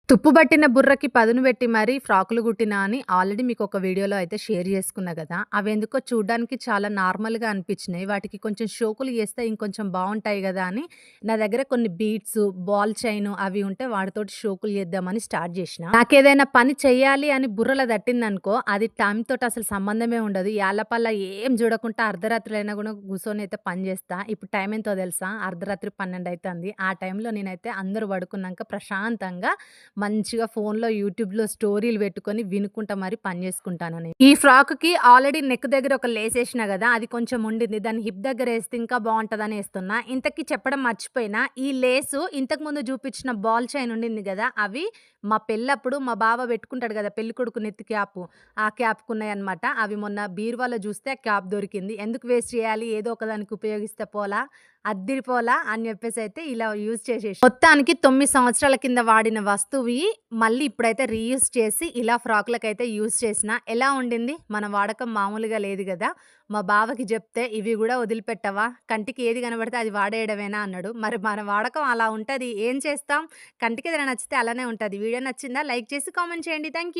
తుప్పు పట్టిన బుర్రకి పదును పెట్టి మరీ ఫ్రాకులు కుట్టినా అని ఆల్రెడీ మీకొక వీడియోలో అయితే షేర్ చేసుకున్నా గదా! అవెందుకో చూడ్డానికి చాలా నార్మల్‌గా అనిపించినాయి. వాటికి కొంచెం షోకులు ఏస్తే ఇంకొంచెం బావుంటాయి గదా! అని నా దగ్గర కొన్ని బీడ్స్, బాల్ చైను అవి ఉంటే వాటితోటి షోకులు చేద్దామని స్టార్ట్ జేషినా. నాకేదైనా పని చెయ్యాలి అని బుర్రలో తట్టిందనుకో అది టైమ్‌తోటి అసలు సంబంధమే ఉండదు. యాలపల్ల ఏం చూడకుండా అర్ధరాత్రులైనా గూడా కూసోనైతే పని జేస్తా. ఇప్పుడు టైం ఎంతో తెలుసా? అర్ధరాత్రి 12 అయితంది. ఆ టైంలో నేనైతే అందరూ పడుకున్నాంక ప్రశాంతంగా మంచిగా ఫోన్‌లో, యూట్యూబ్‌లో స్టోరీలు పెట్టుకొని వినుకుంటా మరి పని చేసుకుంటాను. ఈ ఫ్రాక్‌కి ఆల్రెడీ నెక్ దగ్గర ఒక లేసేసినా గదా! అది కొంచెం ఉండింది. దాన్ని హిప్ దగ్గర ఏస్తే ఇంకా బావుంటదని ఏస్తున్నా. ఇంతకి చెప్పడం మర్చిపోయినా. ఈ లేసు ఇంతకుముందు చూపించిన బాల్ చైన్ ఉండింది గదా! అవి మా పెళ్ళప్పుడు మా బావ పెట్టుకుంటాడు గదా! పెళ్ళికొడుకు నెత్తి క్యాపు. ఆ క్యాప్‌కున్నాయన్నమాట. అవి మొన్న బీరువాలో చూస్తే ఆ క్యాప్ దొరికింది. ఎందుకు వేస్ట్ చేయాలి? ఏదో ఒకదానికి ఉపయోగిస్తే పోలా, అద్దిరిపోలా అని చెప్పేసైతే ఇలా యూజ్ చేసేసి మొత్తానికి 9 సంవత్సరాల కింద వాడిన వస్తువుయి మళ్ళీ ఇప్పుడైతే రీయూజ్ చేసి ఇలా ఫ్రాక్‌లకైతే యూజ్ చేసిన. ఎలా ఉండింది? మన వాడకం మామూలుగా లేదు గదా! మా బావకి జెప్తే, "ఇవి గూడా వదిలిపెట్టవా? కంటికి ఏది కనబడితే అది వాడేయడమేనా?" అన్నాడు. మరి మన వాడకం అలా ఉంటది. ఏం చేస్తాం? కంటికేదైనా నచ్చితే అలానే ఉంటది. వీడియో నచ్చిందా? లైక్ చేసి కామెంట్ చేయండి. Thank you.